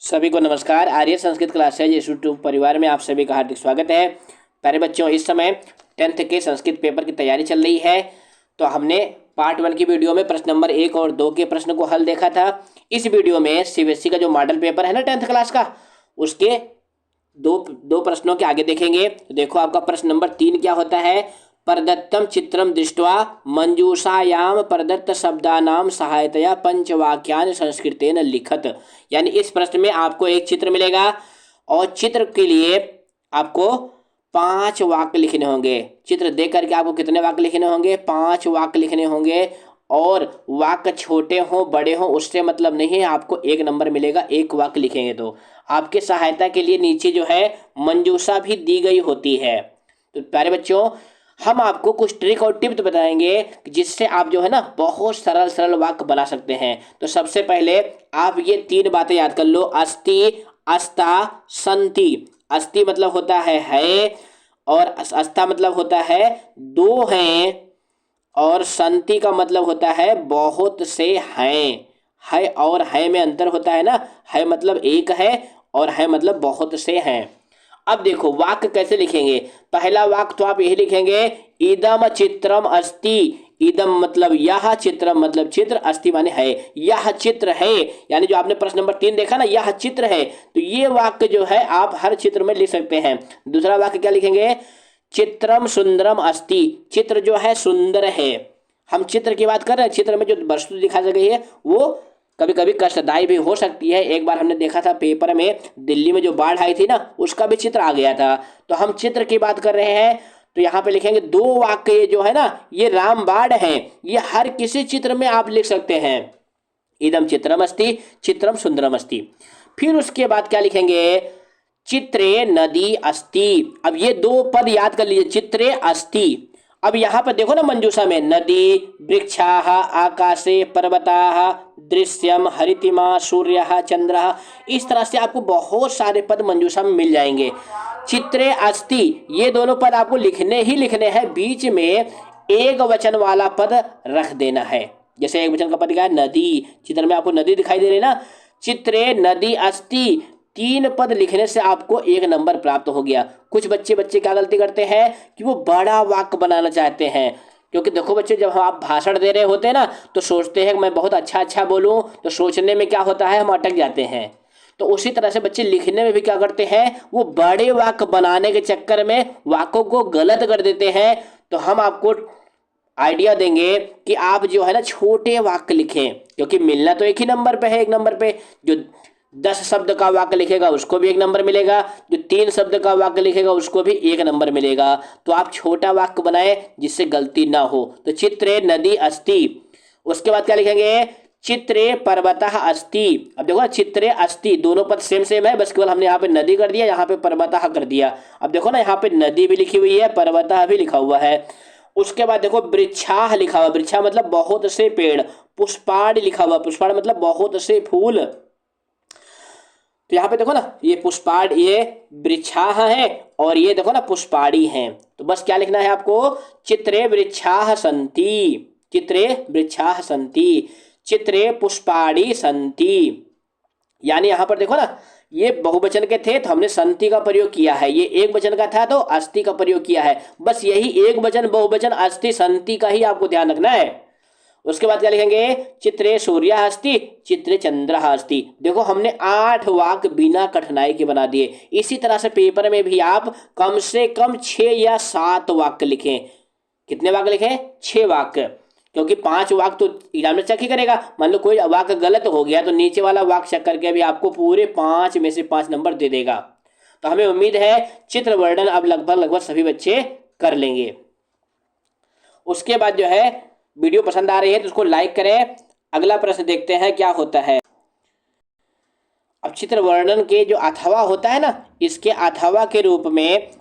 सभी को नमस्कार। आर्य संस्कृत क्लासेज यूट्यूब परिवार में आप सभी का हार्दिक स्वागत है। प्यारे बच्चों, इस समय 10th के संस्कृत पेपर की तैयारी चल रही है। तो हमने पार्ट 1 की वीडियो में प्रश्न नंबर 1 और 2 के प्रश्न को हल देखा था। इस वीडियो में सीबीएसई का जो मॉडल पेपर है ना 10th क्लास का, उसके दो दो प्रश्नों के आगे देखेंगे। तो देखो, आपका प्रश्न नंबर 3 क्या होता है। प्रदत्तम चित्रम दृष्ट्वा मंजूषायाम प्रदत्त शब्दानाम सहायतया पंचवाक्यान संस्कृतेन लिखत। यानी इस प्रश्न में आपको एक चित्र मिलेगा और चित्र के लिए आपको 5 वाक्य लिखने होंगे। चित्र देख करके आपको कितने वाक्य लिखने होंगे? 5 वाक्य लिखने होंगे। और वाक्य छोटे हों बड़े हों उससे मतलब नहीं है, आपको 1 नंबर मिलेगा एक वाक्य लिखेंगे तो। आपके सहायता के लिए नीचे जो है मंजूषा भी दी गई होती है। तो प्यारे बच्चों, हम आपको कुछ ट्रिक और टिप्स बताएंगे जिससे आप जो है ना बहुत सरल सरल वाक्य बना सकते हैं। तो सबसे पहले आप ये 3 बातें याद कर लो। अस्ति, अस्ता, संति। अस्ति मतलब होता है और अस्ता मतलब होता है 2 हैं, और संति का मतलब होता है बहुत से हैं। है और है में अंतर होता है ना। है मतलब एक है और है मतलब बहुत से हैं। अब देखो वाक्य कैसे लिखेंगे। पहला वाक्य तो आप यही लिखेंगे, इदम चित्रम अस्ति। इदम मतलब यह, चित्रम मतलब चित्र, अस्ति माने है। यह चित्र है, यानी जो आपने प्रश्न नंबर 3 देखा ना, यह चित्र है। तो ये वाक्य जो है आप हर चित्र में लिख सकते हैं। दूसरा वाक्य क्या लिखेंगे? चित्रम सुंदरम अस्ति। चित्र जो है सुंदर है। हम चित्र की बात कर रहे हैं। चित्र में जो वस्तु दिखाई गई है वो कभी कभी कष्टदायी भी हो सकती है। एक बार हमने देखा था पेपर में, दिल्ली में जो बाढ़ आई थी ना, उसका भी चित्र आ गया था। तो हम चित्र की बात कर रहे हैं। तो यहाँ पे लिखेंगे 2 वाक्य ये जो है ना, ये रामबाण है। ये हर किसी चित्र में आप लिख सकते हैं। इदम चित्रम अस्ति, चित्रम सुंदरम अस्ति। फिर उसके बाद क्या लिखेंगे? चित्रे नदी अस्ति। अब ये 2 पद याद कर लीजिए, चित्रे अस्ति। अब यहां पर देखो ना, मंजूषा में नदी, वृक्षाः, आकाशे, पर्वताः, दृश्यम, हरितिमा, सूर्यः, चंद्रः। इस तरह से आपको बहुत सारे पद मंजूषा में मिल जाएंगे। चित्रे अस्ति ये दोनों पद आपको लिखने ही लिखने हैं। बीच में एक वचन वाला पद रख देना है। जैसे एक वचन का पद क्या है? नदी। चित्र में आपको नदी दिखाई दे रही है ना। चित्रे नदी अस्ति, 3 पद लिखने से आपको 1 नंबर प्राप्त हो गया। कुछ बच्चे क्या गलती करते हैं कि वो बड़ा वाक्य बनाना चाहते हैं। क्योंकि देखो बच्चे, जब हम आप भाषण दे रहे होते हैं ना, तो सोचते हैं कि मैं बहुत अच्छा अच्छा बोलूं। तो सोचने में क्या होता है, हम अटक जाते हैं। तो उसी तरह से बच्चे लिखने में भी क्या करते हैं, वो बड़े वाक्य बनाने के चक्कर में वाक्यों को गलत कर देते हैं। तो हम आपको आइडिया देंगे कि आप जो है ना छोटे वाक्य लिखें, क्योंकि मिलना तो एक ही नंबर पे है। 1 नंबर पे जो 10 शब्द का वाक्य लिखेगा उसको भी 1 नंबर मिलेगा, जो 3 शब्द का वाक्य लिखेगा उसको भी 1 नंबर मिलेगा। तो आप छोटा वाक्य बनाए जिससे गलती ना हो। तो चित्रे नदी अस्ति। उसके बाद क्या लिखेंगे? चित्रे पर्वतः अस्ति। अब देखो ना, चित्रे अस्ति दोनों पद सेम सेम है, बस केवल हमने यहाँ पे नदी कर दिया, यहाँ पे पर्वतः कर दिया। अब देखो ना, यहाँ पे नदी भी लिखी हुई है, पर्वतः भी लिखा हुआ है। उसके बाद देखो वृक्षाः लिखा हुआ। वृक्षा मतलब बहुत से पेड़। पुष्पाण लिखा हुआ। पुष्पाण मतलब बहुत से फूल। तो यहाँ पे देखो ना, ये पुष्पाण, ये वृक्षाः है और ये देखो ना पुष्पाणी है। तो बस क्या लिखना है आपको? चित्रे वृक्षाः सन्ति। चित्रे वृक्षाः सन्ति। चित्रे पुष्पाणी सन्ति। यानी यहां पर देखो ना, ये बहुवचन के थे तो हमने संति का प्रयोग किया है। ये एक वचन का था तो अस्ति का प्रयोग किया है। बस यही एक वचन बहुवचन अस्ति संति का ही आपको ध्यान रखना है। उसके बाद क्या लिखेंगे? चित्रे सूर्य अस्ति, चित्रे चंद्र अस्ति। देखो हमने 8 वाक्य बिना कठिनाई के बना दिए। इसी तरह से पेपर में भी आप कम से कम 6 या 7 वाक्य लिखें। कितने वाक्य लिखें? 6 वाक्य। क्योंकि 5 वाक्य तो एग्जामिनर चेक ही करेगा। मान लो कोई वाक्य गलत हो गया तो नीचे वाला वाक्य चेक करके भी आपको पूरे 5 में से 5 नंबर दे देगा। तो हमें उम्मीद है चित्र वर्णन अब लगभग सभी बच्चे कर लेंगे। उसके बाद जो है, वीडियो पसंद आ रही है तो उसको लाइक करें। अगला प्रश्न देखते हैं क्या होता है। अब चित्र वर्णन के जो अथवा होता है ना, इसके अथवा के रूप में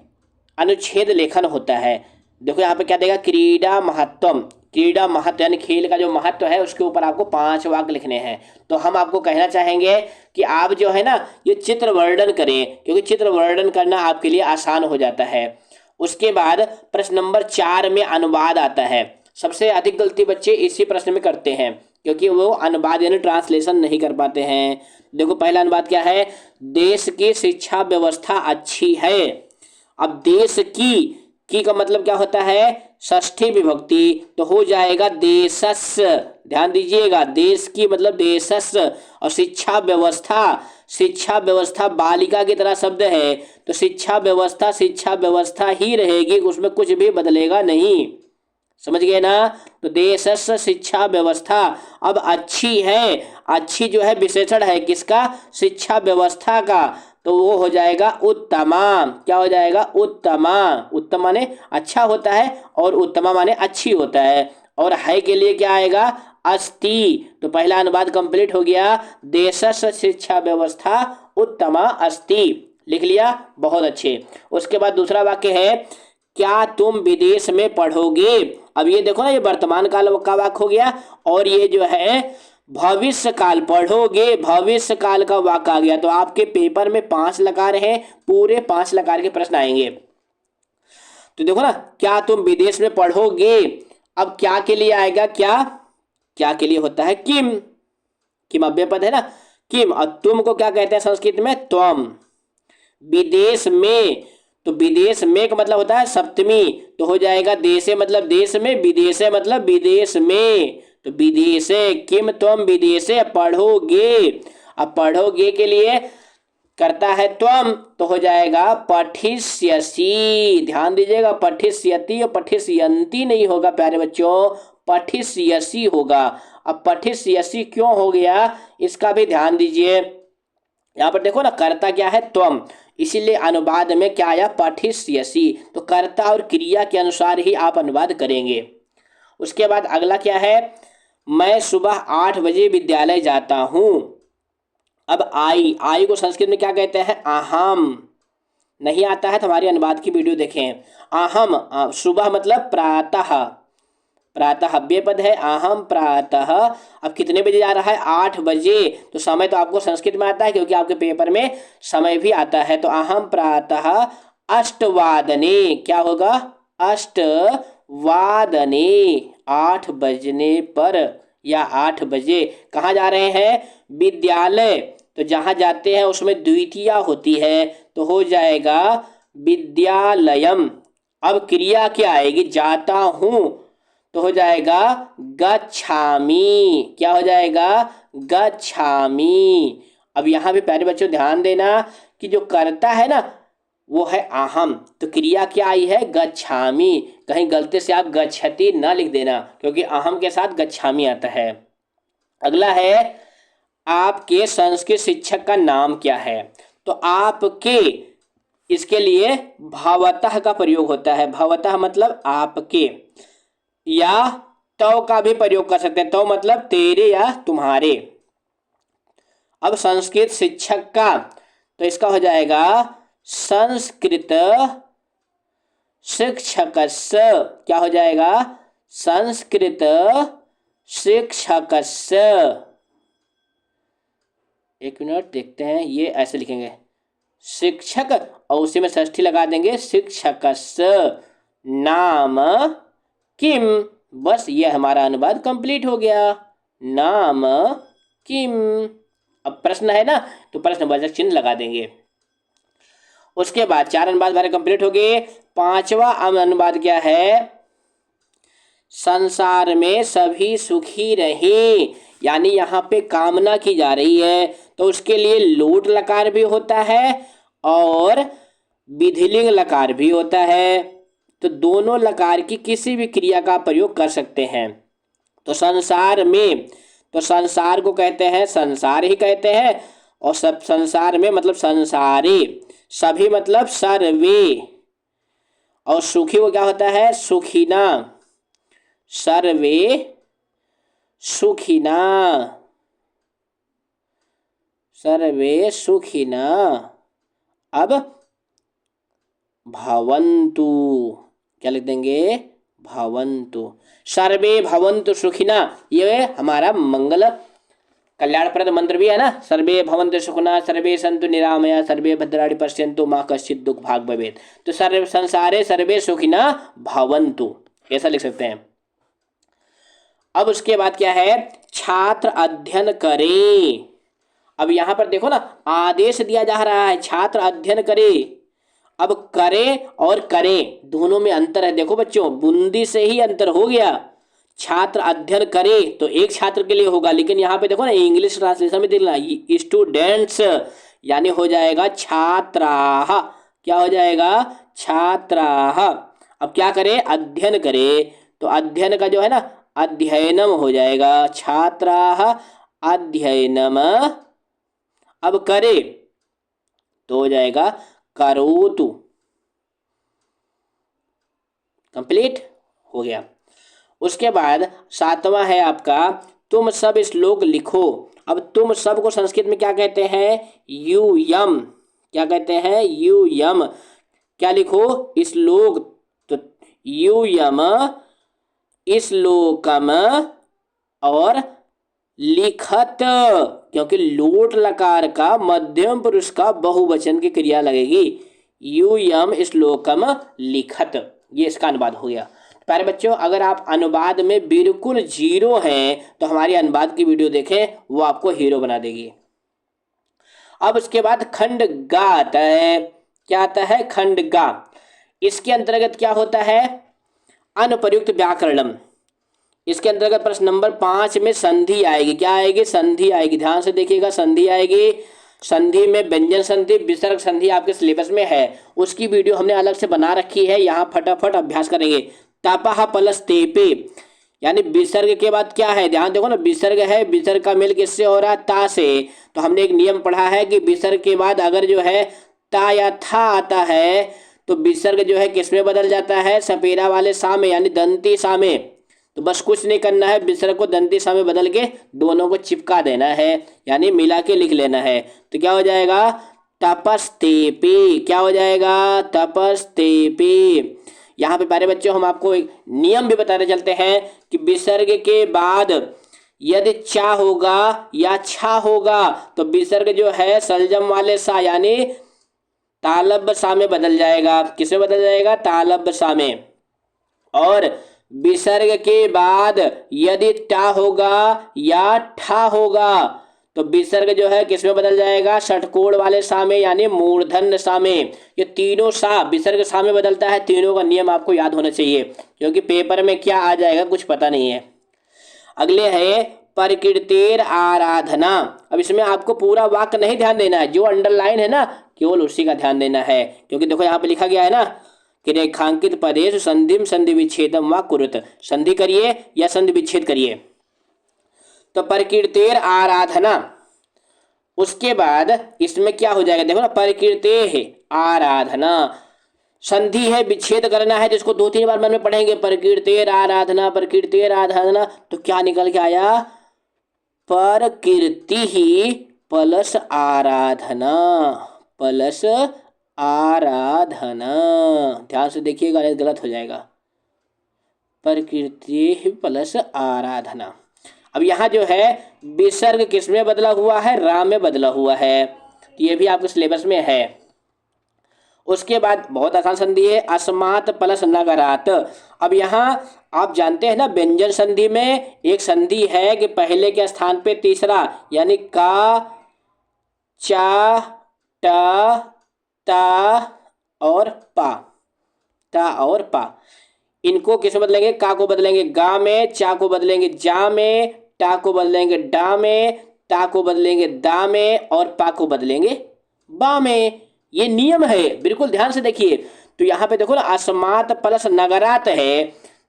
अनुच्छेद लेखन होता है। देखो यहाँ पे क्या देगा? क्रीडा महत्वम। क्रीडा महत्व यानी खेल का जो महत्व है उसके ऊपर आपको 5 वाक्य लिखने हैं। तो हम आपको कहना चाहेंगे कि आप जो है ना ये चित्र वर्णन करें, क्योंकि चित्र वर्णन करना आपके लिए आसान हो जाता है। उसके बाद प्रश्न नंबर 4 में अनुवाद आता है। सबसे अधिक गलती बच्चे इसी प्रश्न में करते हैं। क्योंकि वो अनुवाद यानी ट्रांसलेशन नहीं कर पाते हैं। देखो पहला अनुवाद क्या है, देश की शिक्षा व्यवस्था अच्छी है। अब देश की का मतलब क्या होता है, षष्ठी विभक्ति, तो हो जाएगा देशस्। ध्यान दीजिएगा, देश की मतलब देशस्, और शिक्षा व्यवस्था बालिका की तरह शब्द है, तो शिक्षा व्यवस्था ही रहेगी, उसमें कुछ भी बदलेगा नहीं। समझ गए ना। तो देशस्य शिक्षा व्यवस्था। अब अच्छी है, अच्छी जो है विशेषण है किसका, शिक्षा व्यवस्था का, तो वो हो जाएगा उत्तमा। क्या हो जाएगा, उत्तमा। उत्तम माने अच्छा होता है, और उत्तमा माने अच्छी होता है, और है के लिए क्या आएगा, अस्ति। तो पहला अनुवाद कंप्लीट हो गया, देशस्य शिक्षा व्यवस्था उत्तमा अस्ति। लिख लिया, बहुत अच्छे। उसके बाद दूसरा वाक्य है, क्या तुम विदेश में पढ़ोगे। अब ये देखो ना, ये वर्तमान काल का वाक्य हो गया, और ये जो है भविष्य काल, पढ़ोगे भविष्य काल का वाक्य आ गया। तो आपके पेपर में 5 लकार हैं, पूरे 5 लकार के प्रश्न आएंगे। तो देखो ना, क्या तुम विदेश में पढ़ोगे। अब क्या के लिए आएगा, क्या के लिए होता है, किम अव्यय पद है ना, किम। और तुम को क्या कहते हैं संस्कृत में, त्वम। विदेश में, तो विदेश में का मतलब होता है सप्तमी, तो हो जाएगा देशे मतलब देश में, विदेशे मतलब विदेश में, तो विदेशे, किम त्वम विदेशे पढ़ोगे। अब पढ़ोगे के लिए करता है त्वम, तो हो जाएगा पठिष्यसि। ध्यान दीजिएगा, पठिष्यति और पठिष्यन्ति नहीं होगा प्यारे बच्चों, पठिष्यसि होगा। अब पठिष्यसि क्यों हो गया, इसका भी ध्यान दीजिए। यहाँ पर देखो ना, कर्ता क्या है, त्वम, इसीलिए अनुवाद में क्या आया, पठिष्यसि। तो कर्ता और क्रिया के अनुसार ही आप अनुवाद करेंगे। उसके बाद अगला क्या है, मैं सुबह 8 बजे विद्यालय जाता हूँ। अब आई को संस्कृत में क्या कहते हैं, अहम। नहीं आता है तो हमारे अनुवाद की वीडियो देखें। अहम, सुबह मतलब प्रातः अव्यय पद है, अहम प्रातः। अब कितने बजे जा रहा है, 8 बजे। तो समय तो आपको संस्कृत में आता है, क्योंकि आपके पेपर में समय भी आता है। तो अहम प्रातः 8 वादने, क्या होगा, 8 वादने, 8 बजने पर या 8 बजे। कहाँ जा रहे हैं, विद्यालय। तो जहाँ जाते हैं उसमें द्वितीया होती है, तो हो जाएगा विद्यालयम। अब क्रिया क्या आएगी, जाता हूँ, तो हो जाएगा गच्छामि। क्या हो जाएगा, गच्छामि। अब यहाँ भी प्यारे बच्चों ध्यान देना कि जो कर्ता है ना वो है अहम, तो क्रिया क्या आई है, गच्छामि। कहीं गलती से आप गच्छति ना लिख देना, क्योंकि अहम के साथ गच्छामि आता है। अगला है, आपके संस्कृत शिक्षक का नाम क्या है। तो आपके, इसके लिए भवतः का प्रयोग होता है। भवतः मतलब आपके, या तो का भी प्रयोग कर सकते हैं। तो मतलब तेरे या तुम्हारे। अब संस्कृत शिक्षक का, तो इसका हो जाएगा संस्कृत शिक्षकस्य। क्या हो जाएगा, संस्कृत शिक्षकस्य। एक मिनट देखते हैं, ये ऐसे लिखेंगे शिक्षक, और उसी में षष्ठी लगा देंगे, शिक्षकस्य नाम किम। बस ये हमारा अनुवाद कंप्लीट हो गया, नाम किम। अब प्रश्न है ना, तो प्रश्नवाचक चिन्ह लगा देंगे। उसके बाद 4 अनुवाद हमारे कंप्लीट हो गए। 5वां अनुवाद क्या है, संसार में सभी सुखी रहे। यानी यहाँ पे कामना की जा रही है, तो उसके लिए लोट लकार भी होता है और विधिलिंग लकार भी होता है। तो दोनों लकार की किसी भी क्रिया का प्रयोग कर सकते हैं। तो संसार में, तो संसार को कहते हैं, संसार ही कहते हैं, और सब संसार में मतलब संसारे, सभी मतलब सर्वे, और सुखी को क्या होता है, सुखिना, सर्वे सुखिना, सर्वे सुखिना। अब भवन्तु, क्या लिख देंगे, भवन्तु, सर्वे भवन्तु सुखिना। ये हमारा मंगल कल्याणप्रद मंत्र भी है ना, सर्वे भवन्तु सुखिना, सर्वे सन्तु निरामया, सर्वे भद्राणि पश्यन्तु मा कश्चित् दुःख भाग् भवेत्। तो सर्व संसारे सर्वे सुखिना भवन्तु, ऐसा लिख सकते हैं। अब उसके बाद क्या है, छात्र अध्ययन करें। अब यहां पर देखो ना, आदेश दिया जा रहा है छात्र अध्ययन करे। अब करे और करें दोनों में अंतर है। देखो बच्चों, बूंदी से ही अंतर हो गया। छात्र अध्ययन करे तो एक छात्र के लिए होगा, लेकिन यहाँ पे देखो ना, इंग्लिश ट्रांसलेशन में देखना, स्टूडेंट्स यानी हो जाएगा छात्राः। क्या हो जाएगा? छात्राः। अब क्या करे? अध्ययन करे, तो अध्ययन का जो है ना, अध्ययनम हो जाएगा। छात्राः अध्ययनम। अब करे तो हो जाएगा करोतु। कंप्लीट हो गया। उसके बाद 7वां है आपका, तुम सब श्लोक लिखो। अब तुम सब को संस्कृत में क्या कहते हैं? यूयम। क्या कहते हैं? यूयम। क्या लिखो? श्लोक। तो यूयम श्लोकम और लिखत, क्योंकि लोट लकार का मध्यम पुरुष का बहुवचन की क्रिया लगेगी। यूयम श्लोकम लिखत, ये इसका अनुवाद हो गया। प्यारे बच्चों, अगर आप अनुवाद में बिल्कुल जीरो हैं तो हमारी अनुवाद की वीडियो देखें, वो आपको हीरो बना देगी। अब उसके बाद खंड गा आता है। क्या आता है? खंड गा। इसके अंतर्गत क्या होता है? अनुप्रयुक्त व्याकरणम। इसके अंतर्गत प्रश्न नंबर 5 में संधि आएगी। क्या आएगी? संधि आएगी। ध्यान से देखिएगा, संधि आएगी। संधि में व्यंजन संधि, विसर्ग संधि आपके सिलेबस में है, उसकी वीडियो हमने अलग से बना रखी है। यहाँ फटाफट अभ्यास करेंगे। तपह प्लस तेपे, यानी विसर्ग के बाद क्या है? ध्यान देखो ना, विसर्ग है, विसर्ग का मेल किससे हो रहा है? ता से। तो हमने एक नियम पढ़ा है कि विसर्ग के बाद अगर जो है ता या था आता है तो विसर्ग जो है किस में बदल जाता है? सपेरा वाले सा में, यानी दंती सा में। तो बस कुछ नहीं करना है, विसर्ग को दंती सा में बदल के दोनों को चिपका देना है, यानी मिला के लिख लेना है। तो क्या हो जाएगा? तपस्तेपे। क्या हो जाएगा? तपस्तेपे। यहाँ पे प्यारे बच्चों, हम आपको एक नियम भी बताते चलते हैं कि विसर्ग के बाद यदि चा होगा या छा होगा तो विसर्ग जो है सलजम वाले सा यानी तालब सा में बदल जाएगा। किसमें बदल जाएगा? तालब सा में। और विसर्ग के बाद यदि टा होगा या ठा होगा तो विसर्ग जो है किसमें बदल जाएगा? षटकोण वाले सा में, यानी मूर्धन्य सा में। ये तीनों सा विसर्ग सा में बदलता है। तीनों का नियम आपको याद होना चाहिए, क्योंकि पेपर में क्या आ जाएगा कुछ पता नहीं है। अगले है प्रकृतेर आराधना। अब इसमें आपको पूरा वाक्य नहीं ध्यान देना है, जो अंडरलाइन है ना केवल उसी का ध्यान देना है, क्योंकि देखो यहाँ पे लिखा गया है ना कि रेखांकित पदेश संधिम संधि विच्छेदम व कुरुत। संधि करिए या संधि विच्छेद करिए। तो प्रकृतेर आराधना, उसके बाद इसमें क्या हो जाएगा? देखो ना, प्रकृते है आराधना, संधि है, विच्छेद करना है, जिसको 2-3 बार मन में पढ़ेंगे। प्रकृतेर आराधना, प्रकृतेर आराधना, तो क्या निकल के आया? प्रकृति ही प्लस आराधना, प्लस आराधना। ध्यान से देखिएगा, नहीं गलत हो जाएगा। प्रकृति प्लस आराधना। अब यहाँ जो है विसर्ग किस में बदला हुआ है? रा में बदला हुआ है। तो ये भी आपके सिलेबस में है। उसके बाद बहुत आसान संधि है, अस्मात् प्लस नगरात्। अब यहाँ आप जानते हैं ना, व्यंजन संधि में एक संधि है कि पहले के स्थान पे तीसरा, यानी का, चा, टा, ता और पा। ता और पा, इनको किस में बदलेंगे? का को बदलेंगे गा में, चा को बदलेंगे जा में, टा को बदलेंगे डा में, ता को बदलेंगे दा में और पा को बदलेंगे बा में। ये नियम है, बिल्कुल ध्यान से देखिए। तो यहाँ पे देखो ना, अस्मात् प्लस नगरात् है,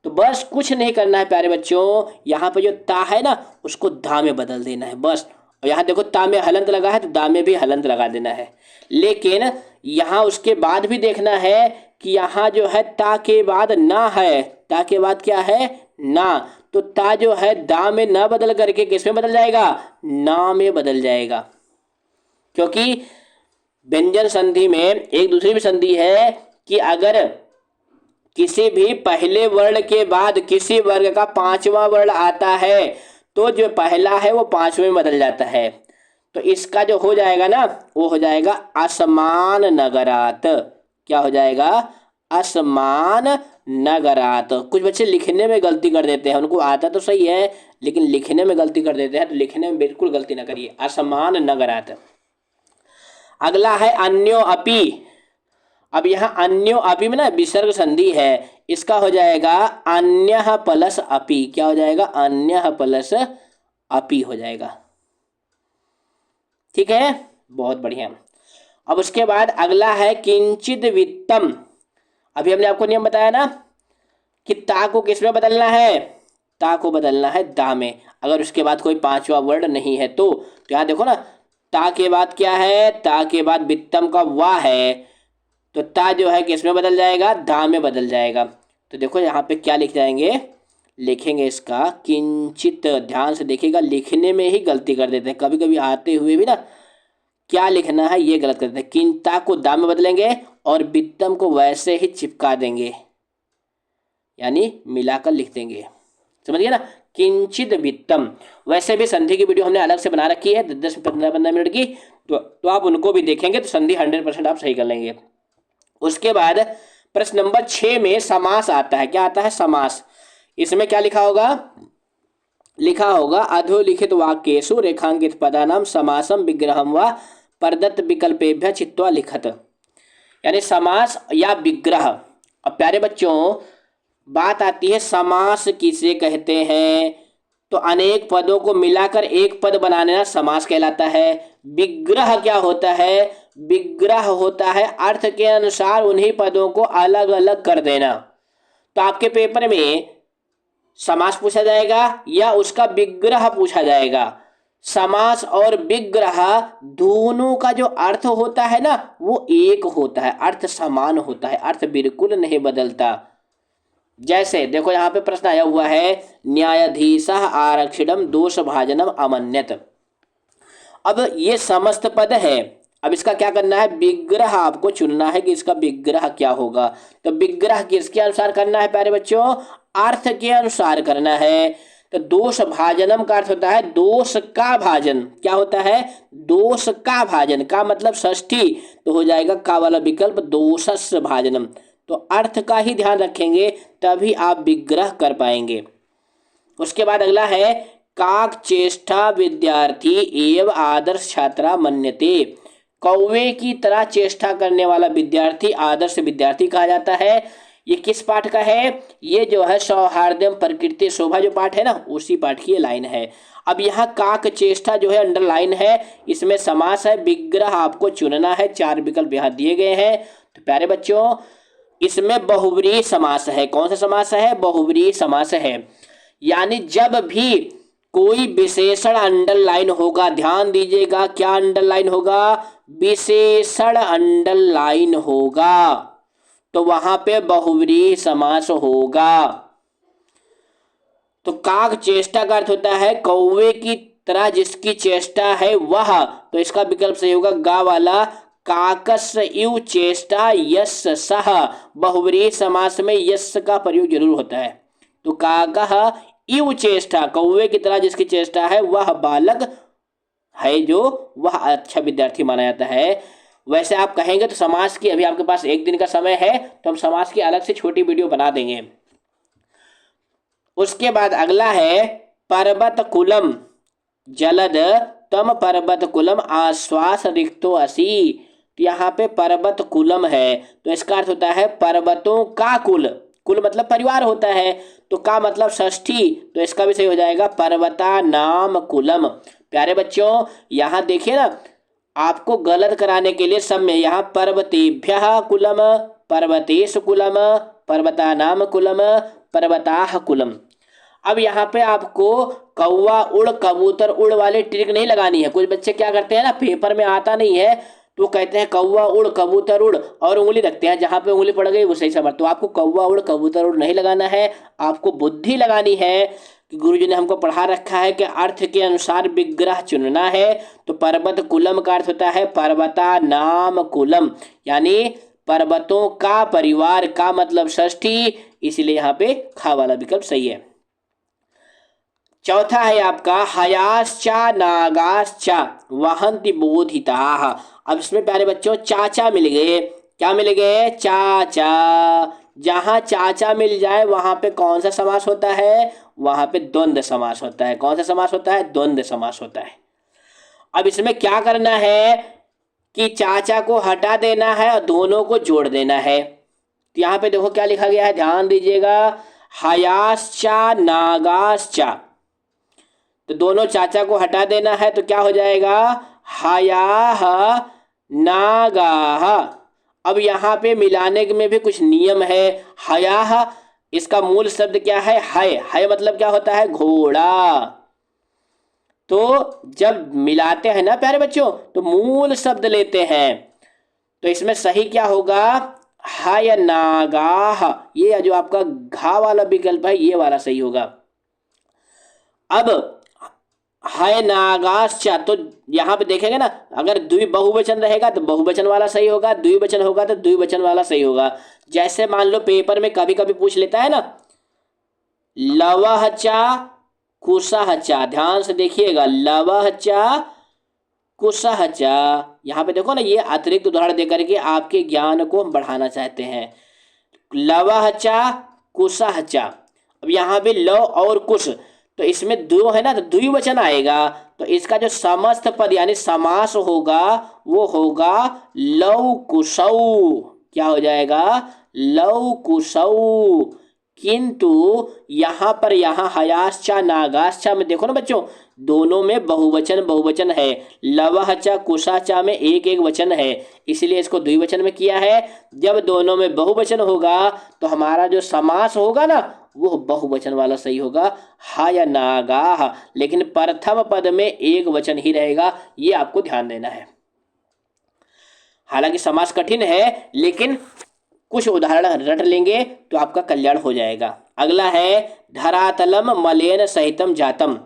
तो बस कुछ नहीं करना है प्यारे बच्चों। यहाँ पे जो ता है ना उसको धा में बदल देना है बस। और यहाँ देखो ता में हलंत लगा है तो दा में भी हलंत लगा देना है। लेकिन यहाँ उसके बाद भी देखना है कि यहाँ जो है ता के बाद ना है, ता के बाद क्या है? ना। तो ता जो है दा में ना बदल करके किस में बदल जाएगा? ना में बदल जाएगा। क्योंकि व्यंजन संधि में एक दूसरी भी संधि है कि अगर किसी भी पहले वर्ण के बाद किसी वर्ग का 5वां वर्ण आता है तो जो पहला है वो 5वें में बदल जाता है। तो इसका जो हो जाएगा ना वो हो जाएगा असमान नगरात्। क्या हो जाएगा? असमान नगरात। कुछ बच्चे लिखने में गलती कर देते हैं, उनको आता तो सही है लेकिन लिखने में गलती कर देते हैं, तो लिखने में बिल्कुल गलती ना करिए, असमान नगरात। अगला है अन्यो अपि। अब यहाँ अन्यो अपि में ना विसर्ग संधि है, इसका हो जाएगा अन्यः प्लस अपि। क्या हो जाएगा? अन्यः प्लस अपि हो जाएगा। ठीक है, बहुत बढ़िया। अब उसके बाद अगला है किंचित वित्तम। अभी हमने आपको नियम बताया ना कि ता को किस में बदलना है? ता को बदलना है दा में, अगर उसके बाद कोई पांचवा वर्ड नहीं है तो। यहाँ देखो ना, ता के बाद क्या है? ता के बाद वित्तम का वा है, तो ता जो है किस में बदल जाएगा? दा में बदल जाएगा। तो देखो यहाँ पे क्या लिख जाएंगे, लिखेंगे इसका किंचित। ध्यान से देखिएगा, लिखने में ही गलती कर देते हैं, कभी कभी आते हुए भी ना क्या लिखना है ये गलत करते हैं। किंता को दा में बदलेंगे और वित्तम को वैसे ही चिपका देंगे, यानी मिलाकर लिख देंगे। समझ गए ना? किंचित वित्तम। वैसे भी संधि की वीडियो हमने अलग से बना रखी है 10-15 मिनट की, तो आप उनको भी देखेंगे तो संधि 100% आप सही कर लेंगे। उसके बाद प्रश्न नंबर 6 में समास आता है। क्या आता है? समास। इसमें क्या लिखा होगा? लिखा होगा अधोलिखित वाक्येषु रेखांकित पदानाम समासम विग्रहम व प्रदत्त विकल्पेभ्य चित्वा लिखत। यानी समास या विग्रह। अब प्यारे बच्चों, बात आती है समास किसे कहते हैं, तो अनेक पदों को मिलाकर एक पद बनाना समास कहलाता है। विग्रह क्या होता है? विग्रह होता है अर्थ के अनुसार उन्हीं पदों को अलग अलग कर देना। तो आपके पेपर में समास पूछा जाएगा या उसका विग्रह पूछा जाएगा। समास और विग्रह दोनों का जो अर्थ होता है ना वो एक होता है, अर्थ समान होता है, अर्थ बिल्कुल नहीं बदलता। जैसे देखो यहाँ पे प्रश्न आया हुआ है, न्यायाधीशः आरक्षिणम दोष भाजनम अमन्यत। अब ये समस्त पद है, अब इसका क्या करना है? विग्रह आपको चुनना है कि इसका विग्रह क्या होगा। तो विग्रह किसके अनुसार करना है प्यारे बच्चों? अर्थ के अनुसार करना है। तो दोष भाजनम का अर्थ होता है दोष का भाजन। क्या होता है? दोष का भाजन। का मतलब षष्ठी, तो हो जाएगा का वाला विकल्प दोषस्य भाजनम। तो अर्थ का ही ध्यान रखेंगे तभी आप विग्रह कर पाएंगे। उसके बाद अगला है काक चेष्टा विद्यार्थी एवं आदर्श छात्रा मन्यते। कौवे की तरह चेष्टा करने वाला विद्यार्थी आदर्श विद्यार्थी कहा जाता है। ये किस पाठ का है? ये जो है सौहार्दम प्रकृति शोभा जो पाठ है ना, उसी पाठ की ये लाइन है। अब यहाँ काक चेष्टा जो है अंडरलाइन है, इसमें समास है, विग्रह आपको चुनना है। 4 विकल्प यहाँ दिए गए हैं। तो प्यारे बच्चों, इसमें बहुव्रीहि समास है। कौन सा समास है? बहुव्रीहि समास है। यानी जब भी कोई विशेषण अंडरलाइन होगा, ध्यान दीजिएगा, क्या अंडरलाइन होगा? विशेषण अंडरलाइन होगा, तो वहां पे बहुव्रीहि समास होगा। तो काक चेष्टा का अर्थ होता है कौवे की तरह जिसकी चेष्टा है वह, तो इसका विकल्प सही होगा गा वाला, काकस्य इव चेष्टा यस्य सह। बहुव्रीहि समास में यस्य का प्रयोग जरूर होता है। तो काकः इव चेष्टा, कौवे की तरह जिसकी चेष्टा है वह बालक है जो वह अच्छा विद्यार्थी माना जाता है। वैसे आप कहेंगे तो समास की, अभी आपके पास 1 दिन का समय है तो हम समास की अलग से छोटी वीडियो बना देंगे। उसके बाद अगला है पर्वत कुलम जलद तम पर्वत कुलम आश्वास रिक्तो असि। तो यहाँ पे पर्वत कुलम है, तो इसका अर्थ होता है पर्वतों का कुल। कुल मतलब परिवार होता है, तो का मतलब षष्ठी, तो इसका भी सही हो जाएगा पर्वता नाम कुलम। प्यारे बच्चों, यहाँ देखिए ना, आपको गलत कराने के लिए सब में यहाँ पर्वतेभ्यः कुलम, पर्वतेषु कुलम, पर्वता नाम कुलम, पर्वताः कुलम। अब यहाँ पे आपको कौवा उड़ कबूतर उड़ वाले ट्रिक नहीं लगानी है। कुछ बच्चे क्या करते हैं ना, पेपर में आता नहीं है तो कहते हैं कौवा उड़ कबूतर उड़ और उंगली रखते हैं, जहाँ पे उंगली पड़ गई वो सही समझ। तो आपको कौवा उड़ कबूतर उड़ नहीं लगाना है, आपको बुद्धि लगानी है कि गुरुजी ने हमको पढ़ा रखा है कि अर्थ के अनुसार विग्रह चुनना है। तो पर्वत कुलम का अर्थ होता है पर्वता नाम कुलम, यानी पर्वतों का परिवार, का मतलब षष्ठी, इसीलिए यहाँ पे खा वाला विकल्प सही है। चौथा है आपका हयाश्चा नागाश्चा वहंति बोधिताः। अब इसमें प्यारे बच्चों चाचा मिल गए। क्या मिल गए? चाचा। जहाँ चाचा मिल जाए वहाँ पे कौन सा समास होता है? वहाँ पे द्वंद्व समास होता है। कौन सा समास होता है? द्वंद्व समास होता है। अब इसमें क्या करना है कि चाचा को हटा देना है और दोनों को जोड़ देना है। तो यहाँ पे देखो क्या लिखा गया है, ध्यान दीजिएगा, हयाश्चा नागाश्चा। तो दोनों चाचा को हटा देना है तो क्या हो जाएगा? हयाह नागाह। अब यहाँ पे मिलाने में भी कुछ नियम है। हयाह, इसका मूल शब्द क्या है? हय। हय मतलब क्या होता है? घोड़ा। तो जब मिलाते हैं ना प्यारे बच्चों तो मूल शब्द लेते हैं। तो इसमें सही क्या होगा? हय नागाह। ये जो आपका घा वाला विकल्प है ये वाला सही होगा। अब हय नागाश्चा, तो यहाँ पे देखेंगे ना, अगर द्वि बहुवचन रहेगा तो बहुवचन वाला सही होगा, द्विवचन होगा तो द्विवचन वाला सही होगा। जैसे मान लो पेपर में कभी कभी पूछ लेता है ना, लवहचा कुशहचा। ध्यान से देखिएगा, लवहचा कुशहचा। यहाँ पे देखो ना, ये अतिरिक्त उदाहरण देकर के आपके ज्ञान को हम बढ़ाना चाहते हैं। लवहचा कुशहचा। अब यहाँ पे लव और कुश, तो इसमें दो है ना, तो द्विवचन आएगा। तो इसका जो समस्त पद यानी समास होगा वो होगा लव कुशौ। क्या हो जाएगा? लव कुशौ। किंतु यहाँ पर यहाँ हयाश्चा नागाश्चा में देखो ना बच्चों, दोनों में बहुवचन बहुवचन है। लवहचा कुशाचा में एक एक वचन है, इसलिए इसको द्विवचन में किया है। जब दोनों में बहुवचन होगा तो हमारा जो समास होगा ना वो बहुवचन वाला सही होगा, हय नागाह। लेकिन प्रथम पद में एक वचन ही रहेगा, ये आपको ध्यान देना है। हालांकि समास कठिन है लेकिन कुछ उदाहरण रट लेंगे तो आपका कल्याण हो जाएगा। अगला है धरातलम मलेन सहितम जातम।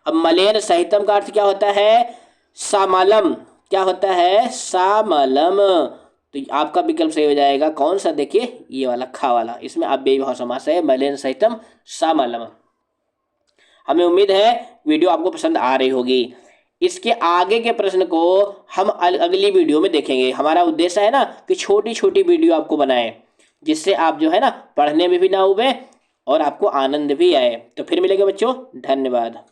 अब मलेन सहितम का अर्थ क्या होता है? सामलम। क्या होता है? सामलम। तो आपका विकल्प सही हो जाएगा कौन सा? देखिए ये वाला, खा वाला। इसमें अव्ययीभाव समास है, मलेन सहितम सामलम। हमें उम्मीद है वीडियो आपको पसंद आ रही होगी। इसके आगे के प्रश्न को हम अगली वीडियो में देखेंगे। हमारा उद्देश्य है ना कि छोटी छोटी वीडियो आपको बनाएं, जिससे आप जो है ना पढ़ने में भी ना उबे और आपको आनंद भी आए। तो फिर मिलेंगे बच्चों, धन्यवाद।